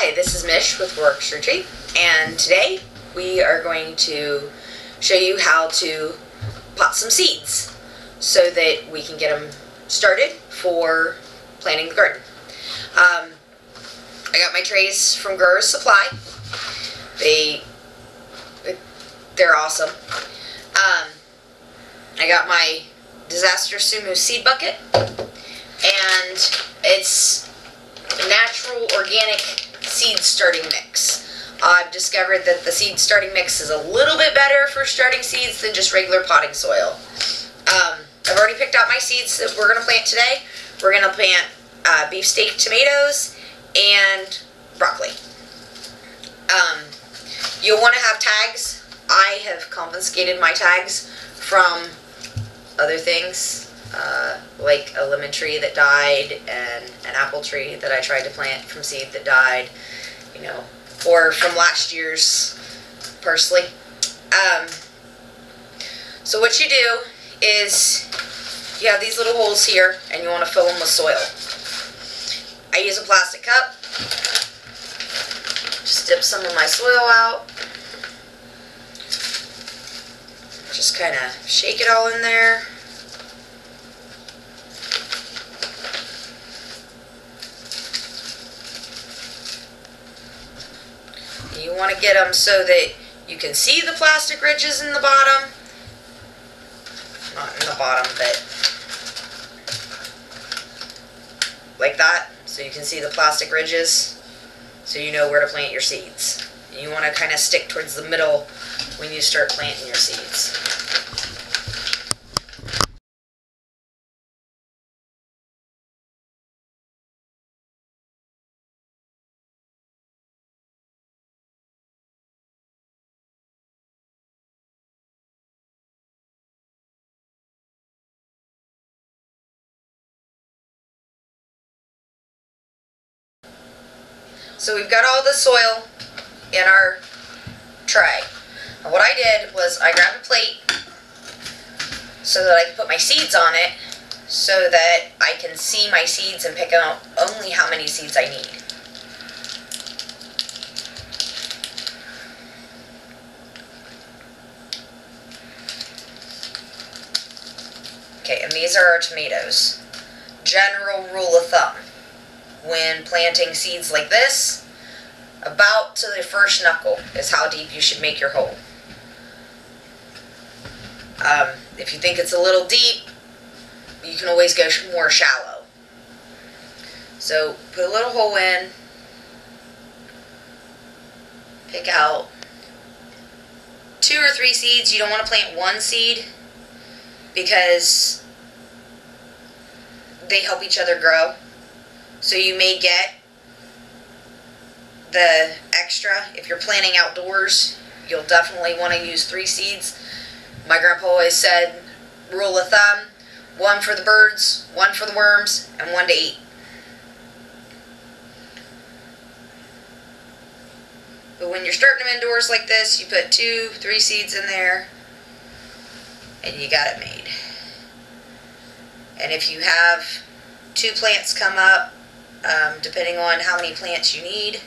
Hi, this is Mish with Roarks ReTreaT, and today we are going to show you how to pot some seeds so that we can get them started for planting the garden. I got my trays from Growers Supply. They're awesome. I got my Disaster Sumu seed bucket, and it's a natural organic seed starting mix. I've discovered that the seed starting mix is a little bit better for starting seeds than just regular potting soil. I've already picked out my seeds that we're going to plant today. We're going to plant beefsteak tomatoes and broccoli. You'll want to have tags. I have confiscated my tags from other things, like a lemon tree that died and an apple tree that I tried to plant from seed that died, or from last year's parsley. So what you do is you have these little holes here and you want to fill them with soil. I use a plastic cup. Just dip some of my soil out. Just kind of shake it all in there. You want to get them so that you can see the plastic ridges in the bottom. Not in the bottom, but like that. So you can see the plastic ridges, so you know where to plant your seeds. You want to kind of stick towards the middle when you start planting your seeds. So we've got all the soil in our tray. And what I did was I grabbed a plate so that I can put my seeds on it, so that I can see my seeds and pick out only how many seeds I need. Okay, and these are our tomatoes. General rule of thumb: when planting seeds like this, about to the first knuckle is how deep you should make your hole. If you think it's a little deep, you can always go more shallow. So put a little hole in, pick out 2 or 3 seeds. You don't want to plant one seed because they help each other grow. So you may get the extra. If you're planting outdoors, you'll definitely want to use 3 seeds. My grandpa always said, rule of thumb, 1 for the birds, 1 for the worms, and 1 to eat. But when you're starting them indoors like this, you put 2, 3 seeds in there, and you got it made. And if you have 2 plants come up, depending on how many plants you need,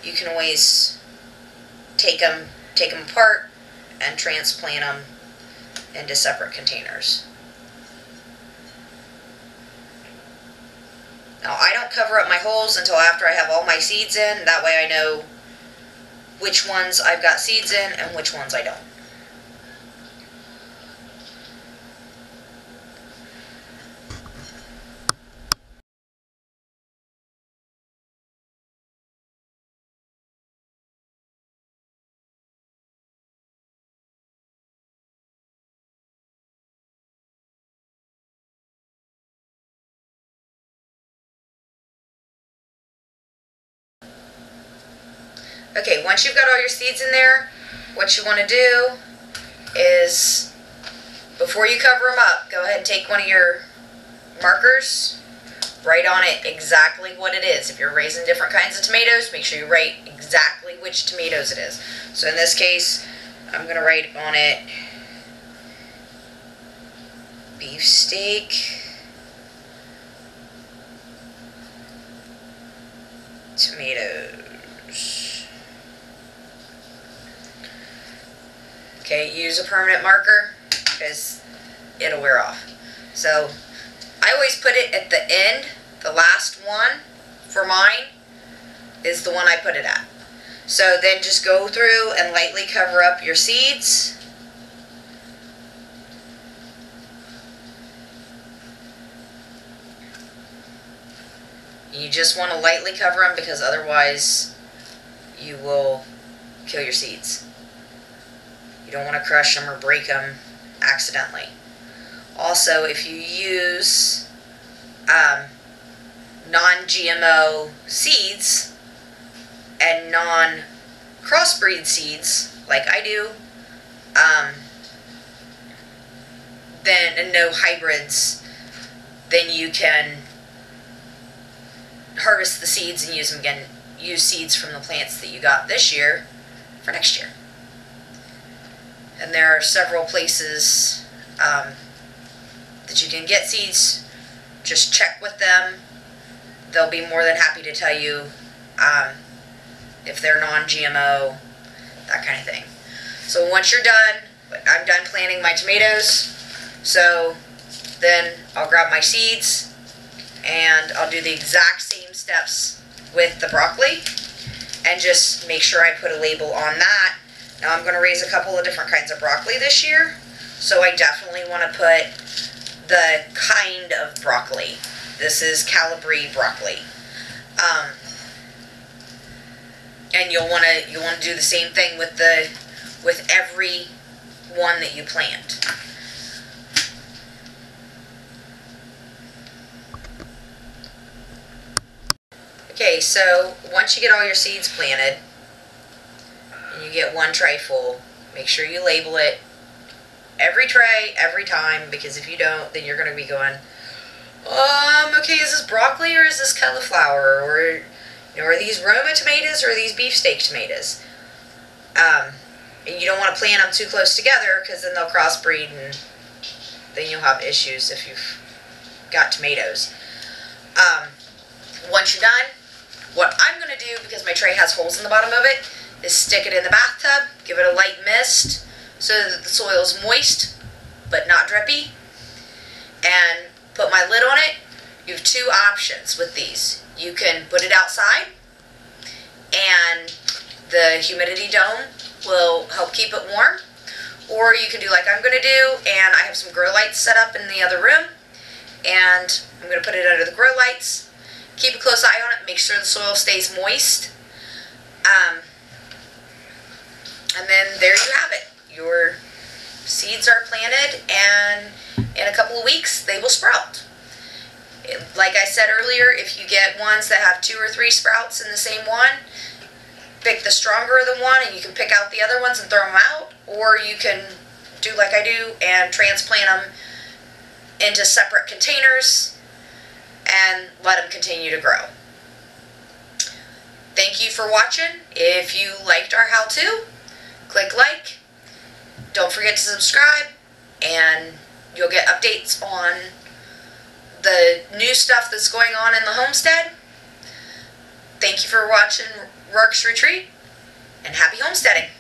you can always take them apart and transplant them into separate containers. Now, I don't cover up my holes until after I have all my seeds in. That way I know which ones I've got seeds in and which ones I don't. Okay, once you've got all your seeds in there, what you want to do is, before you cover them up, go ahead and take one of your markers, write on it exactly what it is. If you're raising different kinds of tomatoes, make sure you write exactly which tomatoes it is. So in this case, I'm going to write on it beefsteak tomatoes. Okay, use a permanent marker because it'll wear off. So I always put it at the end. The last one for mine is the one I put it at. So then just go through and lightly cover up your seeds. You just want to lightly cover them because otherwise you will kill your seeds. You don't want to crush them or break them accidentally. Also, if you use non-GMO seeds and non-crossbreed seeds, like I do, and no hybrids, then you can harvest the seeds and use them again. Use seeds from the plants that you got this year for next year. And there are several places that you can get seeds. Just check with them. They'll be more than happy to tell you if they're non-GMO, that kind of thing. So once you're done, I'm done planting my tomatoes. So then I'll grab my seeds and I'll do the exact same steps with the broccoli and just make sure I put a label on that. Now I'm going to raise a couple of different kinds of broccoli this year, so I definitely want to put the kind of broccoli. This is Calabri broccoli. And you'll want to do the same thing with every one that you plant. Okay, so once you get all your seeds planted, and you get one tray full, make sure you label it every tray, every time, because if you don't, then you're going to be going, okay, is this broccoli or is this cauliflower? Or, are these Roma tomatoes or are these beefsteak tomatoes? And you don't want to plant them too close together because then they'll crossbreed and then you'll have issues if you've got tomatoes. Once you're done, what I'm going to do, because my tray has holes in the bottom of it, is stick it in the bathtub, give it a light mist so that the soil is moist but not drippy, and put my lid on it. You have two options with these. You can put it outside and the humidity dome will help keep it warm, or you can do like I'm going to do, and I have some grow lights set up in the other room, and I'm going to put it under the grow lights. Keep a close eye on it, make sure the soil stays moist. And then there you have it. Your seeds are planted, and in a couple of weeks they will sprout. Like I said earlier, if you get ones that have 2 or 3 sprouts in the same one, pick the stronger of the one and you can pick out the other ones and throw them out, or you can do like I do and transplant them into separate containers and let them continue to grow. Thank you for watching. If you liked our how-to, click like. Don't forget to subscribe, and you'll get updates on the new stuff that's going on in the homestead. Thank you for watching Roarks ReTreaT, and happy homesteading.